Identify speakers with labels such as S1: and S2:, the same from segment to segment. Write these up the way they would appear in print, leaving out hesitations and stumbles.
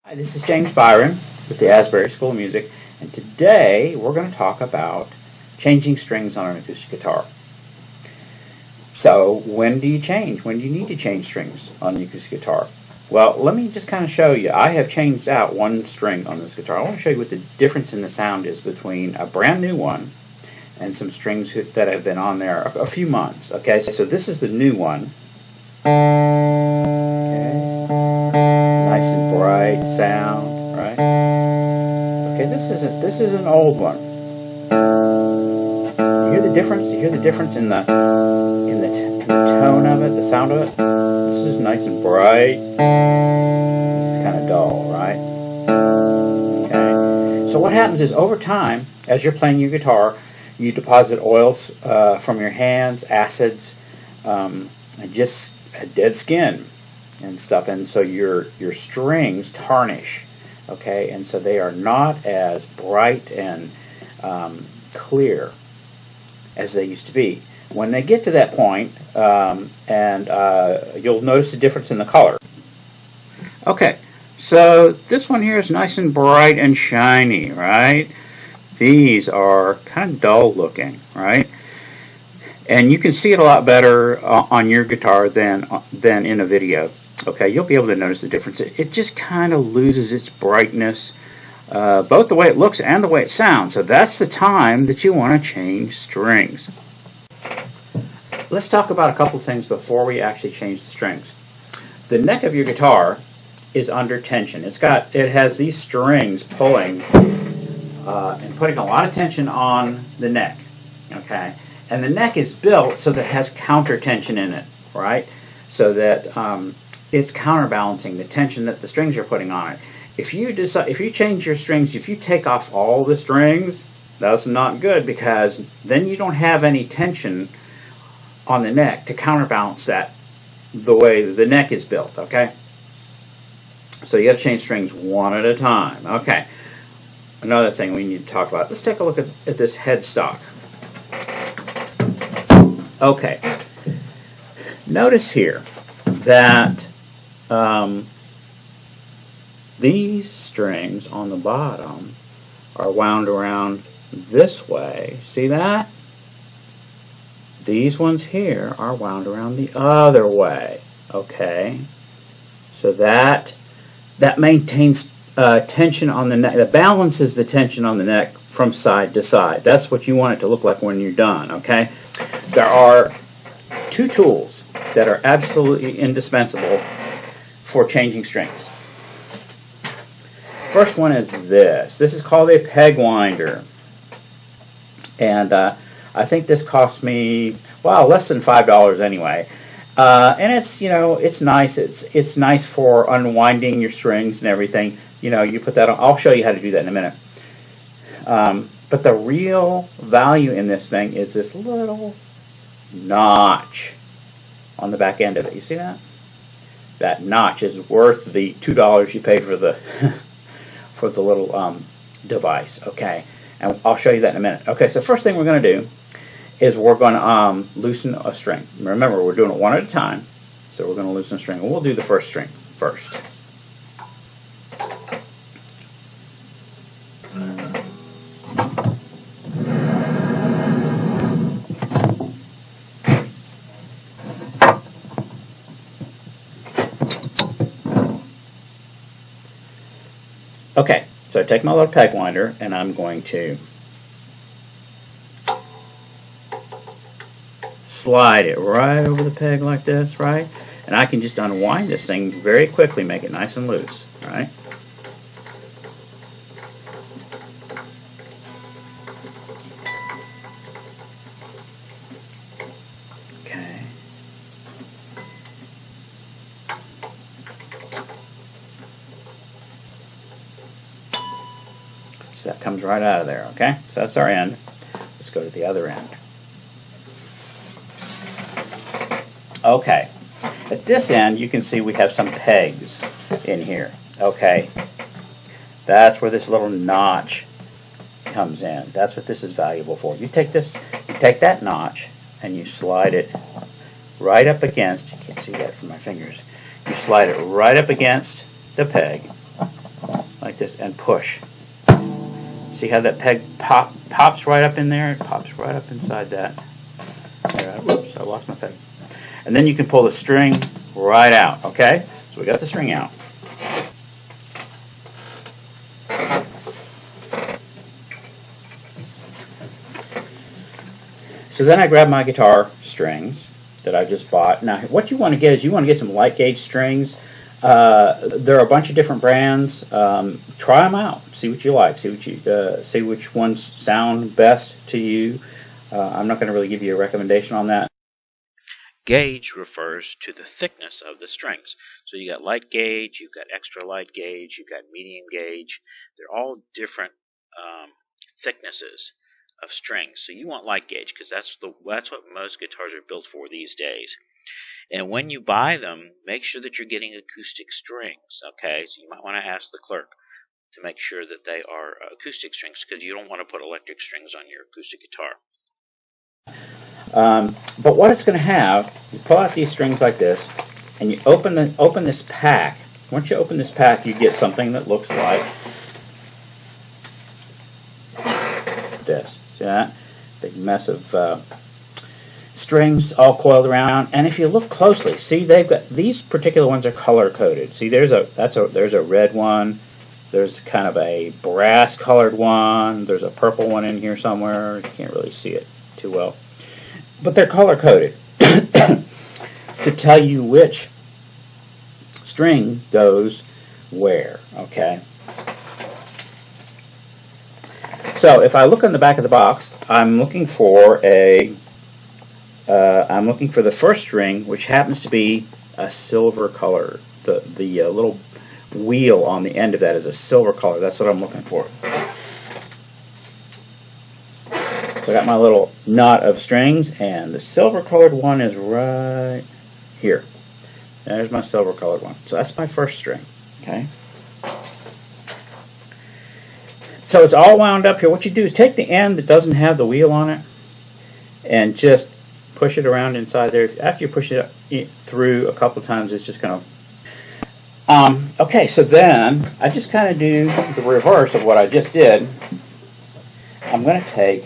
S1: Hi, this is James Byron with the Asbury School of Music, and today we're going to talk about changing strings on an acoustic guitar. So, when do you change? When do you need to change strings on the acoustic guitar? Well, let me just kind of show you. I have changed out one string on this guitar. I want to show you what the difference in the sound is between a brand new one and some strings that have been on there a few months. Okay, so this is the new one. Nice and bright sound, right? Okay, this is an old one. You hear the difference? You hear the difference in the tone of it, the sound of it? This is nice and bright. This is kind of dull, right? Okay. So what happens is over time, as you're playing your guitar, you deposit oils from your hands, acids, and just a dead skin and stuff, and so your strings tarnish, okay, and so they are not as bright and clear as they used to be. When they get to that point, you'll notice a difference in the color. Okay, so this one here is nice and bright and shiny, right? These are kind of dull looking, right? And you can see it a lot better on your guitar than in a video. Okay, you'll be able to notice the difference. It just kind of loses its brightness, both the way it looks and the way it sounds. So that's the time that you want to change strings. Let's talk about a couple things before we actually change the strings. The neck of your guitar is under tension. It has these strings pulling and putting a lot of tension on the neck. Okay, and the neck is built so that it has counter tension in it, right? So that it's counterbalancing the tension that the strings are putting on it. If you change your strings, if you take off all the strings, that's not good, because then you don't have any tension on the neck to counterbalance that, the way the neck is built, okay? So you have to change strings one at a time. Okay, another thing we need to talk about. Let's take a look at this headstock. Okay, notice here that these strings on the bottom are wound around this way. See that? These ones here are wound around the other way. Okay, so that maintains tension on the neck. That balances the tension on the neck from side to side. That's what you want it to look like when you're done. Okay, there are two tools that are absolutely indispensable for changing strings. First one is this. This is called a peg winder, and I think this cost me, well, less than $5 anyway. And it's, it's nice. It's nice for unwinding your strings and everything. You put that on. I'll show you how to do that in a minute. But the real value in this thing is this little notch on the back end of it. You see that? That notch is worth the $2 you pay for the for the little device. Okay, and I'll show you that in a minute. Okay, so first thing we're going to do is we're going to loosen a string. Remember, we're doing it one at a time, so we're going to loosen a string. And we'll do the first string first. Okay, so I take my little peg winder and I'm going to slide it right over the peg like this, right? And I can just unwind this thing very quickly, make it nice and loose, right? Okay. So that comes right out of there, okay? So that's our end. Let's go to the other end. Okay, at this end you can see we have some pegs in here. Okay, that's where this little notch comes in. That's what this is valuable for. You take that notch and you slide it right up against, you can't see that from my fingers, you slide it right up against the peg, like this and push. See how that peg pops right up in there? It pops right up inside that. Whoops, I lost my peg. And then you can pull the string right out, okay? So we got the string out. So then I grab my guitar strings that I just bought. Now what you want to get is you want to get some light gauge strings. There are a bunch of different brands. Try them out. See what you like. See which ones sound best to you. I'm not going to really give you a recommendation on that.
S2: Gauge refers to the thickness of the strings. So you got light gauge, you've got extra light gauge, you've got medium gauge. They're all different thicknesses of strings. So you want light gauge because that's what most guitars are built for these days. And when you buy them, make sure that you're getting acoustic strings. Okay, so you might want to ask the clerk to make sure that they are acoustic strings because you don't want to put electric strings on your acoustic guitar.
S1: But what it's going to have, you pull out these strings like this, and you open this pack. Once you open this pack, you get something that looks like this. See that? Big mess of strings all coiled around. And if you look closely, see they've got these particular ones are color coded. See, there's a red one. There's kind of a brass colored one. There's a purple one in here somewhere. You can't really see it too well. But they're color-coded to tell you which string goes where, okay? So if I look on the back of the box, I'm looking for the first string, which happens to be a silver color. The little wheel on the end of that is a silver color. That's what I'm looking for. So I got my little knot of strings, and the silver colored one is right here. There's my silver colored one. So that's my first string, okay? So it's all wound up here. What you do is take the end that doesn't have the wheel on it and just push it around inside there. After you push it through a couple of times, it's just going to... okay, so then I just kind of do the reverse of what I just did. I'm going to take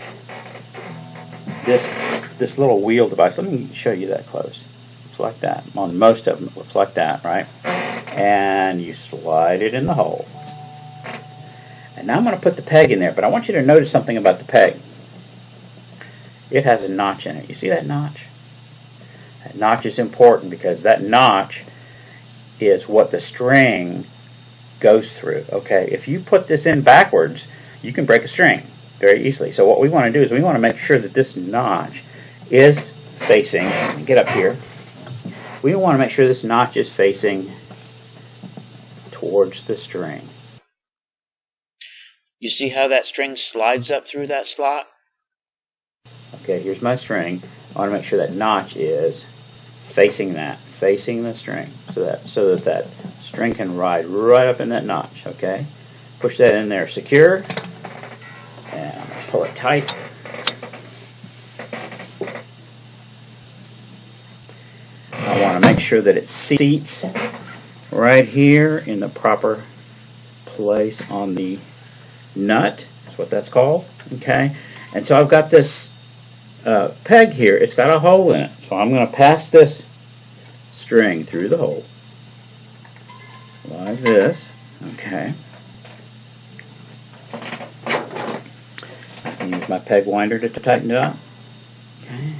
S1: this little wheel device. Let me show you that close. Looks like that. On most of them, it looks like that, right? And you slide it in the hole. And now I'm going to put the peg in there, but I want you to notice something about the peg. It has a notch in it. You see that notch? That notch is important because that notch is what the string goes through. Okay, if you put this in backwards, you can break a string very easily. So what we want to do is we want to make sure that this notch is facing, get up here, we want to make sure this notch is facing towards the string.
S2: You see how that string slides up through that slot?
S1: Okay, here's my string. I want to make sure that notch is facing the string, so that string can ride right up in that notch. Okay, push that in there secure, and pull it tight. I want to make sure that it seats right here in the proper place on the nut. That's what that's called. Okay, and so I've got this peg here. It's got a hole in it, so I'm going to pass this string through the hole like this. Okay, I can use my peg winder to tighten it up. Okay.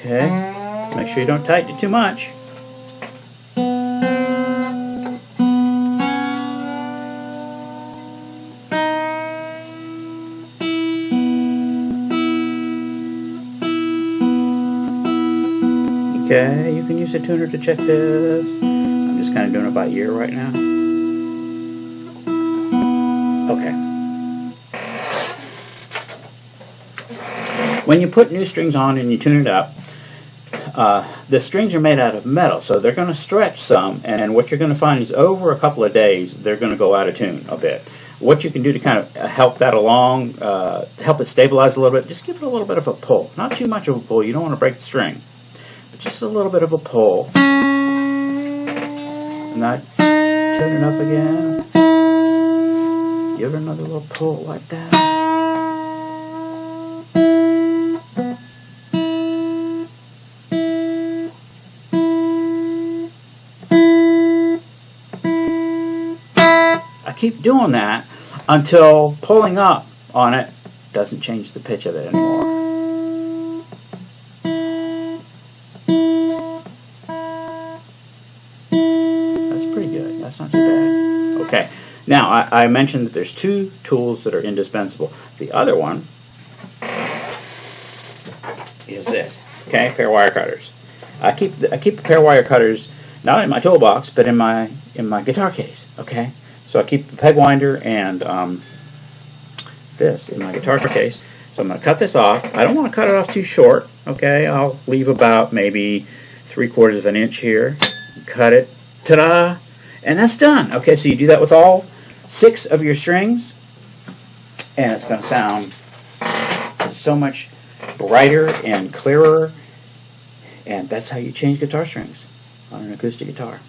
S1: Okay, make sure you don't tighten it too much. Okay, you can use a tuner to check this. I'm just kind of doing it by ear right now. Okay. When you put new strings on and you tune it up, the strings are made out of metal, so they're going to stretch some, and what you're going to find is over a couple of days they're going to go out of tune a bit. what you can do to kind of help that along, to help it stabilize a little bit, just give it a little bit of a pull. Not too much of a pull. You don't want to break the string. But just a little bit of a pull. And that, tune it up again. Give it another little pull like that. I keep doing that until pulling up on it doesn't change the pitch of it anymore. That's pretty good. That's not too bad. Okay. Now, I mentioned that there's two tools that are indispensable. The other one is this. Okay, pair of wire cutters. I keep a pair of wire cutters not in my toolbox, but in my guitar case. Okay. So I keep the peg winder and this in my guitar case. So I'm going to cut this off. I don't want to cut it off too short. Okay, I'll leave about maybe 3/4 of an inch here. Cut it. Ta-da! And that's done. Okay, so you do that with all 6 of your strings, and it's going to sound so much brighter and clearer. And that's how you change guitar strings on an acoustic guitar.